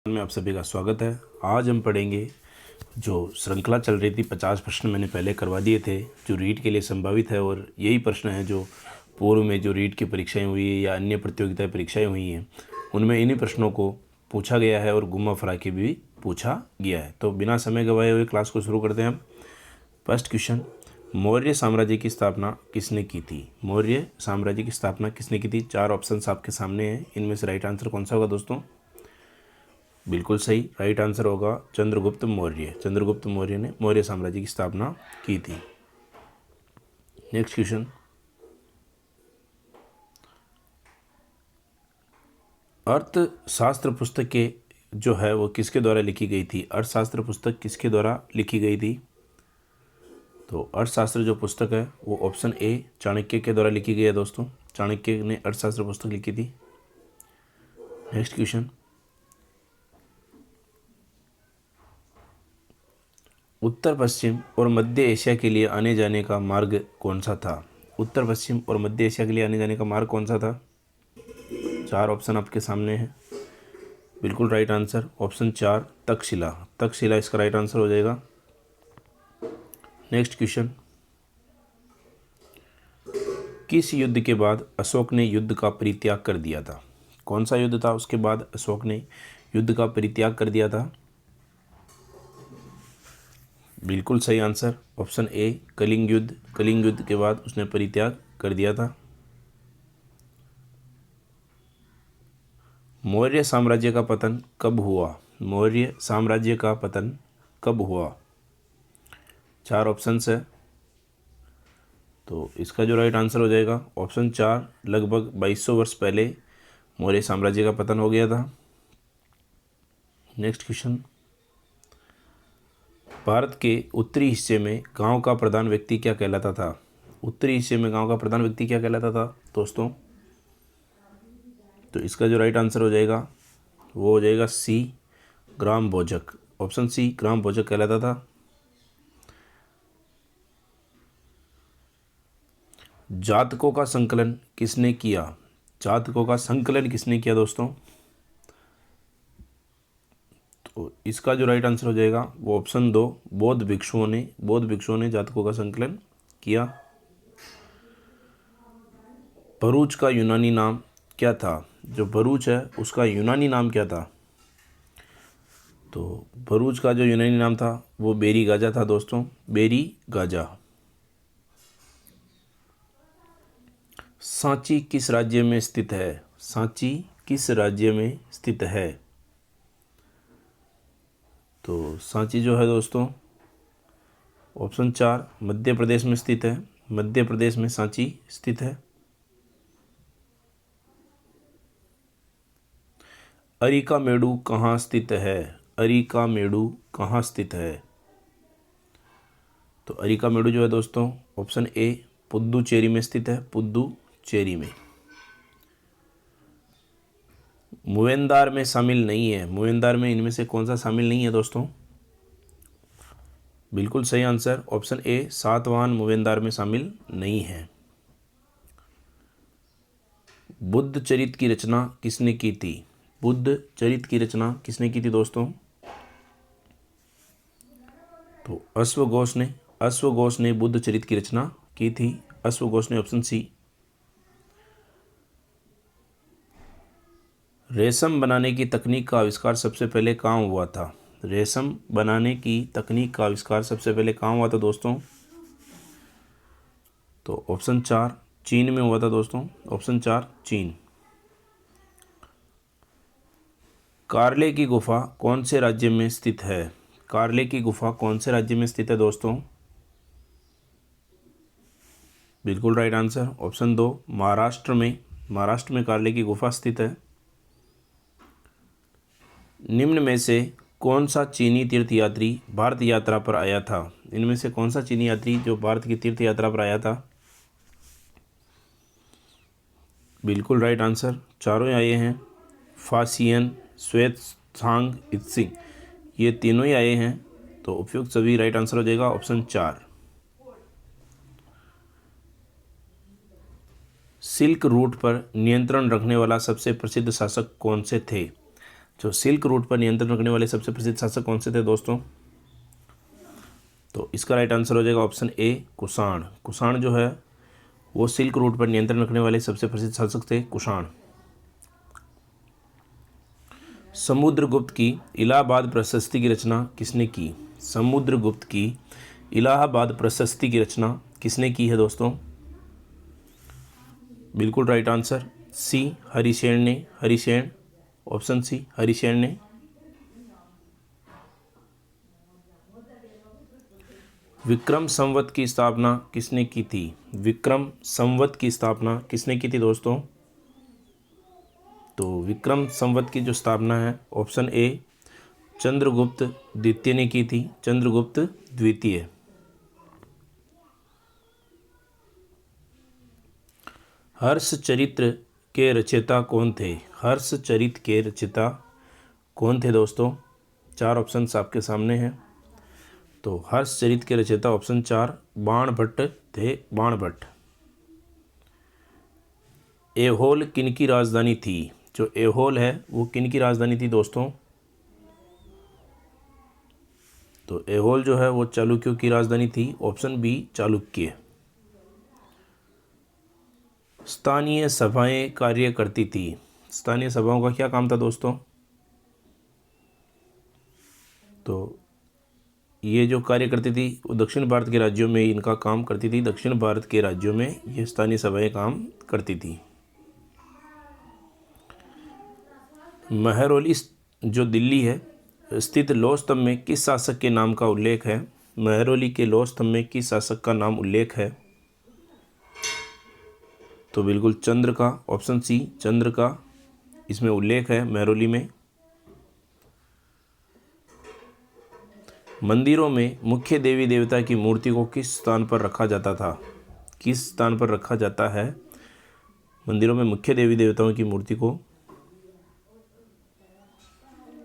में आप सभी का स्वागत है। आज हम पढ़ेंगे जो श्रृंखला चल रही थी, 50 प्रश्न मैंने पहले करवा दिए थे जो रीट के लिए संभावित है, और यही प्रश्न है जो पूर्व में जो रीट की परीक्षाएं हुई है या अन्य प्रतियोगिता परीक्षाएं हुई हैं उनमें इन्हीं प्रश्नों को पूछा गया है और गुम्मा फरा के भी पूछा गया है। तो बिना समय गवाए हुए क्लास को शुरू करते हैं हम। फर्स्ट क्वेश्चन, मौर्य साम्राज्य की स्थापना किसने की थी? मौर्य साम्राज्य की स्थापना किसने की थी? 4 ऑप्शंस आपके सामने हैं, इनमें से राइट आंसर कौन सा होगा दोस्तों? बिल्कुल सही, राइट आंसर होगा चंद्रगुप्त मौर्य। चंद्रगुप्त मौर्य ने मौर्य साम्राज्य की स्थापना की थी। नेक्स्ट क्वेश्चन, अर्थशास्त्र पुस्तक के जो है वो किसके द्वारा लिखी गई थी? अर्थशास्त्र पुस्तक किसके द्वारा लिखी गई थी? तो अर्थशास्त्र जो पुस्तक है वो ऑप्शन ए चाणक्य के द्वारा लिखी गई है दोस्तों। चाणक्य ने अर्थशास्त्र पुस्तक लिखी थी। नेक्स्ट क्वेश्चन, उत्तर पश्चिम और मध्य एशिया के लिए आने जाने का मार्ग कौन सा था? उत्तर पश्चिम और मध्य एशिया के लिए आने जाने का मार्ग कौन सा था? 4 ऑप्शन आपके सामने हैं। बिल्कुल right answer option 4 Takshashila. Takshashila इसका राइट आंसर हो जाएगा। नेक्स्ट क्वेश्चन, किस युद्ध के बाद अशोक ने युद्ध का परित्याग कर दिया था? कौन सा युद्ध था उसके बाद अशोक ने युद्ध का परित्याग कर दिया था? बिल्कुल सही आंसर ऑप्शन ए कलिंग युद्ध। कलिंग युद्ध के बाद उसने परित्याग कर दिया था। मौर्य साम्राज्य का पतन कब हुआ? मौर्य साम्राज्य का पतन कब हुआ? 4 ऑप्शंस है, तो इसका जो राइट आंसर हो जाएगा ऑप्शन 4 लगभग 2200 वर्ष पहले मौर्य साम्राज्य का पतन हो गया था। नेक्स्ट क्वेश्चन, भारत के उत्तरी हिस्से में गांव का प्रधान व्यक्ति क्या कहलाता था? उत्तरी हिस्से में गांव का प्रधान व्यक्ति क्या कहलाता था दोस्तों? तो इसका जो राइट आंसर हो जाएगा वो हो जाएगा सी ग्राम भोजक। ऑप्शन सी ग्राम भोजक कहलाता था। जातकों का संकलन किसने किया? जातकों का संकलन किसने किया दोस्तों? तो इसका जो राइट आंसर हो जाएगा वो ऑप्शन 2 बौद्ध भिक्षुओं ने। बौद्ध भिक्षुओं ने जातकों का संकलन किया। भरूच का यूनानी नाम क्या था? जो भरूच है उसका यूनानी नाम क्या था? तो भरूच का जो यूनानी नाम था वो बेरी गाजा था दोस्तों, बेरी गाजा। सांची किस राज्य में स्थित है? सांची किस राज्य में स्थित है? तो सांची जो है दोस्तों ऑप्शन 4 मध्य प्रदेश में स्थित है। मध्य प्रदेश में सांची स्थित है। अरिकामेडु कहाँ स्थित है? अरिकामेडु कहाँ स्थित है? तो अरिकामेडु जो है दोस्तों ऑप्शन ए पुद्दुचेरी में स्थित है। पुद्दुचेरी में। मुवेंदार में शामिल नहीं है। मुवेंदार में इनमें से कौन सा शामिल नहीं है दोस्तों? बिल्कुल सही आंसर ऑप्शन ए सातवाहन मुवेंदार में शामिल नहीं है। बुद्ध चरित की रचना किसने की थी? बुद्ध चरित की रचना किसने की थी दोस्तों? तो अश्वघोष ने बुद्ध चरित की रचना की थी। अश्वघोष ने ऑप्शन सी। रेशम बनाने की तकनीक का आविष्कार सबसे पहले कहाँ हुआ था? रेशम बनाने की तकनीक का आविष्कार सबसे पहले कहाँ हुआ था दोस्तों? तो ऑप्शन 4 चीन में हुआ था दोस्तों। ऑप्शन 4 चीन। कार्ले की गुफा कौन से राज्य में स्थित है? कार्ले की गुफा कौन से राज्य में स्थित है दोस्तों? बिल्कुल राइट आंसर ऑप्शन 2 महाराष्ट्र में। महाराष्ट्र में कार्ले की गुफा स्थित है। निम्न में से कौन सा चीनी तीर्थयात्री भारत यात्रा पर आया था? इनमें से कौन सा चीनी यात्री जो भारत की तीर्थ यात्रा पर आया था? बिल्कुल राइट आंसर चारों आए हैं। फासियन, श्वेतसांग, इत्सिंग, ये तीनों ही आए हैं। तो उपयुक्त सभी राइट आंसर हो जाएगा ऑप्शन 4। सिल्क रूट पर नियंत्रण रखने वाला सबसे प्रसिद्ध शासक कौन से थे? जो सिल्क रूट पर नियंत्रण रखने वाले सबसे प्रसिद्ध शासक कौन से थे दोस्तों? तो इसका राइट आंसर हो जाएगा ऑप्शन ए कुषाण। कुषाण जो है वो सिल्क रूट पर नियंत्रण रखने वाले सबसे प्रसिद्ध शासक थे कुषाण। समुद्रगुप्त की इलाहाबाद प्रशस्ति की रचना किसने की? समुद्रगुप्त की इलाहाबाद प्रशस्ति की रचना किसने की है दोस्तों? बिल्कुल राइट आंसर सी हरिसेन ने। हरिसेन, ऑप्शन सी हरिसेन ने। विक्रम संवत की स्थापना किसने की थी? विक्रम संवत की स्थापना किसने की थी दोस्तों? तो विक्रम संवत की जो स्थापना है ऑप्शन ए चंद्रगुप्त द्वितीय ने की थी। चंद्रगुप्त द्वितीय। हर्षचरित्र के रचयिता कौन थे? हर्षचरित्र के रचयिता कौन थे दोस्तों? 4 ऑप्शंस आपके सामने हैं। तो हर्षचरित्र के रचयिता ऑप्शन 4 बाणभट्ट थे। बाणभट्ट। ऐहोल किन की राजधानी थी? जो ऐहोल है वो किन की राजधानी थी दोस्तों? तो ऐहोल जो है वो चालुक्यों की राजधानी थी। Option B Chalukya. स्थानीय सभाएं कार्य करती थी। स्थानीय सभाओं का क्या काम था दोस्तों? तो ये जो कार्य करती थी वो दक्षिण भारत के राज्यों में इनका काम करती थी। दक्षिण भारत के राज्यों में ये स्थानीय सभाएं काम करती थी। महरौली जो दिल्ली है स्थित लौह स्तंभ में किस शासक के नाम का उल्लेख है? महरौली के लौह स्तंभ में किस शासक का नाम उल्लेख है? तो बिल्कुल चंद्र का। ऑप्शन सी चंद्र का इसमें उल्लेख है महरौली में। मंदिरों में मुख्य देवी देवता की मूर्ति को किस स्थान पर रखा जाता था? किस स्थान पर रखा जाता है मंदिरों में मुख्य देवी देवताओं की मूर्ति को?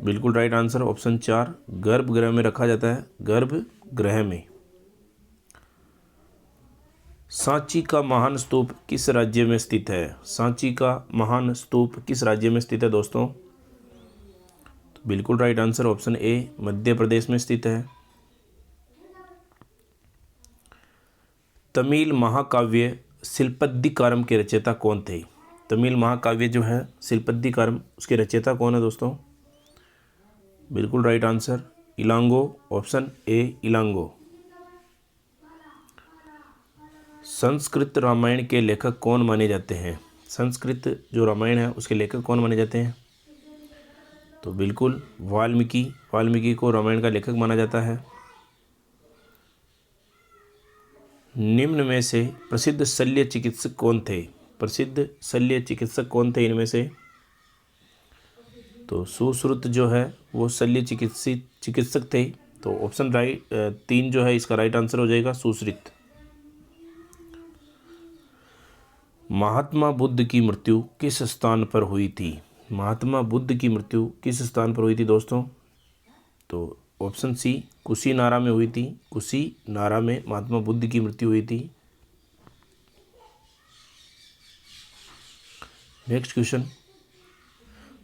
बिल्कुल राइट आंसर ऑप्शन 4 गर्भगृह में रखा जाता है। गर्भगृह में। सांची का महान स्तूप किस राज्य में स्थित है? सांची का महान स्तूप किस राज्य में स्थित है दोस्तों? तो बिल्कुल right answer option A Madhya Pradesh में स्थित है। तमिल महाकाव्य शिल्पद्दिकारम के रचयिता कौन थे? तमिल महाकाव्य जो है शिल्पद्दिकारम उसके रचयिता कौन है दोस्तों? बिल्कुल right answer Ilango. Option A Ilango. Sanskrit Ramayana के लेखक कौन माने जाते हैं? संस्कृत जो रामायण है उसके लेखक कौन माने जाते हैं? तो बिल्कुल वाल्मीकि। वाल्मीकि को रामायण का लेखक माना जाता है। निम्न में से प्रसिद्ध शल्य चिकित्सक कौन थे? प्रसिद्ध शल्य चिकित्सक कौन थे इनमें से? तो सुश्रुत जो है वो शल्य चिकित्सक थे। तो ऑप्शन 3 जो है इसका राइट आंसर हो जाएगा सुश्रुत। महात्मा बुद्ध की मृत्यु किस स्थान पर हुई थी? महात्मा बुद्ध की मृत्यु किस स्थान पर हुई थी दोस्तों? तो ऑप्शन सी कुशीनारा में हुई थी। कुशीनारा में महात्मा बुद्ध की मृत्यु हुई थी। नेक्स्ट क्वेश्चन,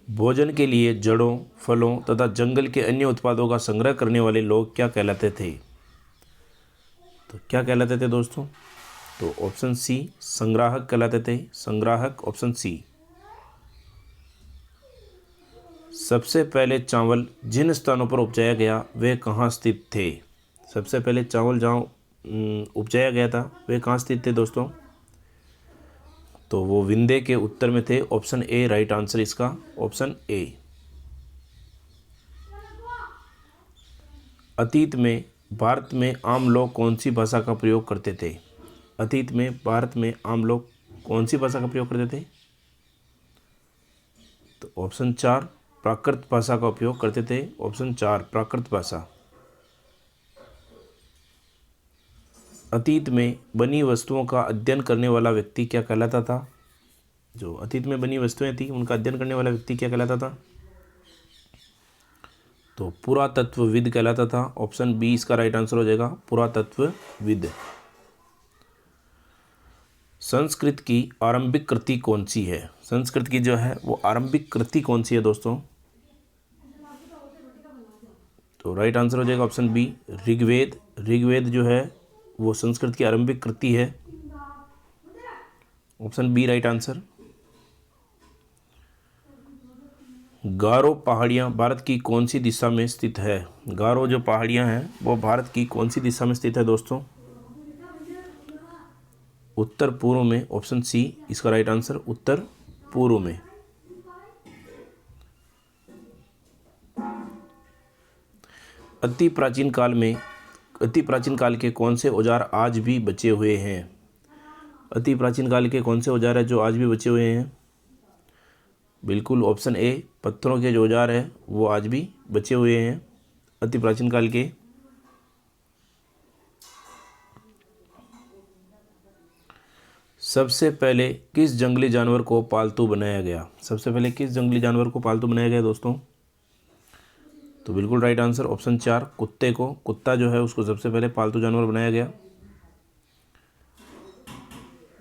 भोजन के लिए जड़ों, फलों तथा जंगल के अन्य उत्पादों का संग्रह करने वाले लोग क्या कहलाते थे? तो क्या कहलाते थे दोस्तों? तो ऑप्शन सी संग्राहक कहलाते थे। संग्राहक ऑप्शन सी। सबसे पहले चावल जिन स्थानों पर उपजाया गया वे कहाँ स्थित थे? सबसे पहले चावल जहाँ उपजाया गया था वे कहाँ स्थित थे दोस्तों? तो वो विंध्य के उत्तर में थे। ऑप्शन ए राइट आंसर इसका ऑप्शन ए। अतीत में भारत में आम लोग कौन सी भाषा का प्रयोग करते थे? अतीत में भारत में आम लोग कौन सी भाषा का प्रयोग करते थे? तो ऑप्शन 4 प्राकृत भाषा का उपयोग करते थे। ऑप्शन 4 प्राकृत भाषा। अतीत में बनी वस्तुओं का अध्ययन करने वाला व्यक्ति क्या कहलाता था? जो अतीत में बनी वस्तुएं थी उनका अध्ययन करने वाला व्यक्ति क्या कहलाता था? तो पुरातत्वविद कहलाता था। ऑप्शन बी इसका राइट आंसर हो जाएगा पुरातत्वविद। संस्कृत की आरंभिक कृति कौन सी है? संस्कृत की जो है वो आरंभिक कृति कौन सी है दोस्तों? तो राइट आंसर हो जाएगा ऑप्शन बी ऋग्वेद। ऋग्वेद जो है वो संस्कृत की आरंभिक कृति है। Option B right answer. Garo पहाड़ियाँ भारत की कौन सी दिशा में स्थित है? गारो जो पहाड़ियाँ हैं वो भारत की कौन सी दिशा में स्थित है दोस्तों? उत्तर पूर्व में। ऑप्शन सी इसका राइट आंसर, उत्तर पूर्व में। अति प्राचीन काल के कौन से औजार आज भी बचे हुए हैं? अति प्राचीन काल के कौन से औजार है जो आज भी बचे हुए हैं? बिल्कुल ऑप्शन ए पत्थरों के जो औजार है वो आज भी बचे हुए हैं अति प्राचीन काल के। सबसे पहले किस जंगली जानवर को पालतू बनाया गया? सबसे पहले किस जंगली जानवर को पालतू बनाया गया दोस्तों? तो बिल्कुल राइट आंसर ऑप्शन 4 कुत्ते को। कुत्ता जो है उसको सबसे पहले पालतू जानवर बनाया गया।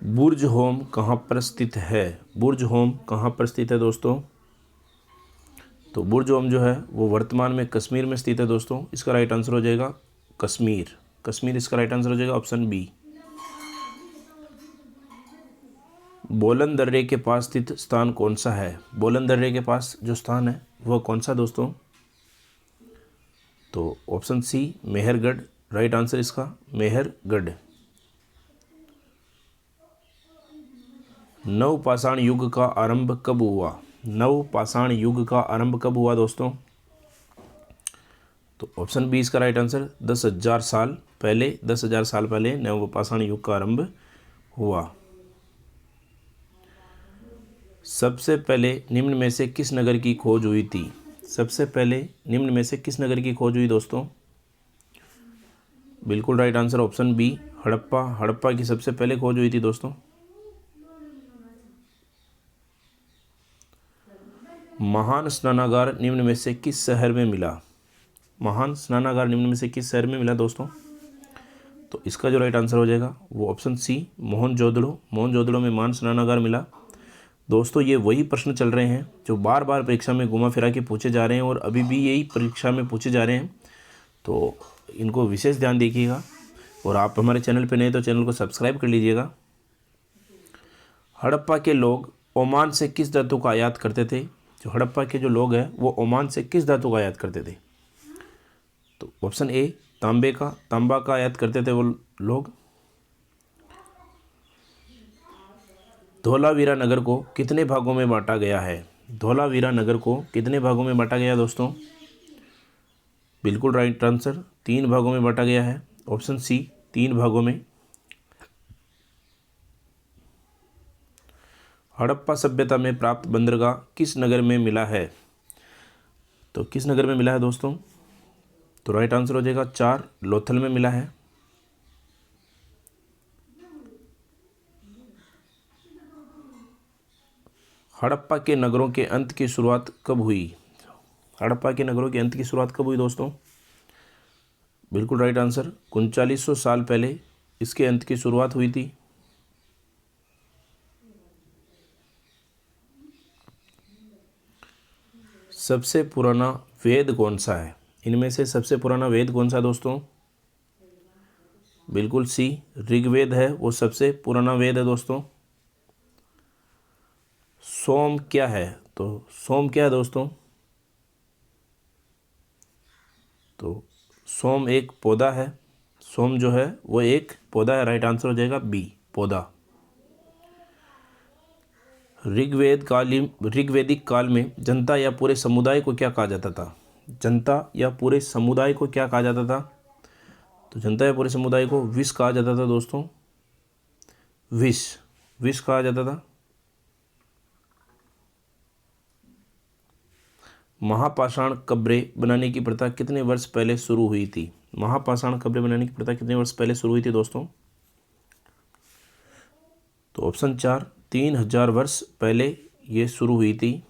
बुर्ज होम कहाँ पर स्थित है? बुर्ज होम कहाँ पर स्थित है दोस्तों? तो बुर्ज होम जो है वो वर्तमान में कश्मीर में स्थित है दोस्तों। इसका राइट आंसर हो जाएगा कश्मीर। कश्मीर इसका राइट आंसर हो जाएगा ऑप्शन बी। बोलन दर्रे के पास स्थित स्थान कौन सा है? बोलन दर्रे के पास जो स्थान है वह कौन सा दोस्तों? तो option C Mehrgarh. Right answer इसका मेहरगढ़। नवपाषाण युग का आरंभ कब हुआ? नवपाषाण युग का आरंभ कब हुआ दोस्तों? तो ऑप्शन बी इसका राइट आंसर 10,000 साल पहले। 10,000 साल पहले नवपाषाण युग का आरंभ हुआ। सबसे पहले निम्न में से किस नगर की खोज हुई थी? सबसे पहले निम्न में से किस नगर की खोज हुई दोस्तों? बिल्कुल right answer option B Harappa. Harappa की सबसे पहले खोज हुई थी दोस्तों। महान स्नानागार निम्न में से किस शहर में मिला? महान स्नानागार निम्न में से किस शहर में मिला दोस्तों? तो इसका जो राइट आंसर हो जाएगा वो ऑप्शन सी मोहनजोदड़ो। मोहनजोदड़ो में महान स्नानागार मिला। दोस्तों ये वही प्रश्न चल रहे हैं जो बार बार परीक्षा में घुमा फिरा के पूछे जा रहे हैं और अभी भी यही परीक्षा में पूछे जा रहे हैं, तो इनको विशेष ध्यान दीजिएगा। और आप हमारे चैनल पर नए तो चैनल को सब्सक्राइब कर लीजिएगा। हड़प्पा के लोग ओमान से किस धातु का आयात करते थे? जो हड़प्पा के जो लोग हैं वो ओमान से किस धातु का आयात करते थे? तो ऑप्शन ए तांबा का आयात करते थे वो लोग। धौलावीरा नगर को कितने भागों में बांटा गया है? धौलावीरा नगर को कितने भागों में बांटा गया दोस्तों? बिल्कुल राइट आंसर 3 भागों में बांटा गया है। ऑप्शन सी 3 भागों में। हड़प्पा सभ्यता में प्राप्त बंदरगाह किस नगर में मिला है? तो किस नगर में मिला है दोस्तों? तो राइट आंसर हो जाएगा 4 लोथल में मिला है। हड़प्पा के नगरों के अंत की शुरुआत कब हुई? हड़प्पा के नगरों के अंत की शुरुआत कब हुई दोस्तों? बिल्कुल राइट आंसर 3900 साल पहले इसके अंत की शुरुआत हुई थी। सबसे पुराना वेद कौन सा है? इनमें से सबसे पुराना वेद कौन सा दोस्तों? बिल्कुल सी ऋग्वेद है, वो सबसे पुराना वेद है दोस्तों। सोम क्या है? तो सोम क्या है दोस्तों? तो सोम एक पौधा है। सोम जो है वो एक पौधा है। राइट आंसर हो जाएगा बी पौधा। ऋग्वैदिक काल में जनता या पूरे समुदाय को क्या कहा जाता था? जनता या पूरे समुदाय को क्या कहा जाता था? तो जनता या पूरे समुदाय को विश कहा जाता था दोस्तों। विश कहा जाता था। महापाषाण कब्रें बनाने की प्रथा कितने वर्ष पहले शुरू हुई थी? महापाषाण कब्रें बनाने की प्रथा कितने वर्ष पहले शुरू हुई थी दोस्तों? तो ऑप्शन 4 3000 वर्ष पहले ये शुरू हुई थी।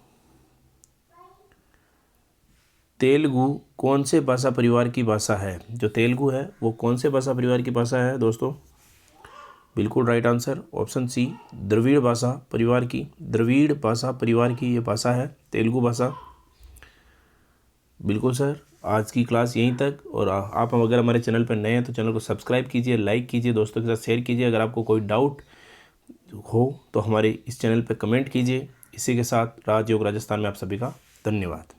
तेलुगु कौन से भाषा परिवार की भाषा है? जो तेलुगु है वो कौन से भाषा परिवार की भाषा है दोस्तों? बिल्कुल राइट आंसर ऑप्शन सी द्रविड़ भाषा परिवार की। द्रविड़ भाषा परिवार की ये भाषा है तेलुगु भाषा। बिल्कुल सर, आज की क्लास यहीं तक। और आप अगर हमारे चैनल पर नए हैं तो चैनल को सब्सक्राइब कीजिए, लाइक कीजिए, दोस्तों के साथ शेयर कीजिए। अगर आपको कोई डाउट हो तो हमारे इस चैनल पर कमेंट कीजिए। इसी के साथ राजयोग राजस्थान में आप सभी का धन्यवाद।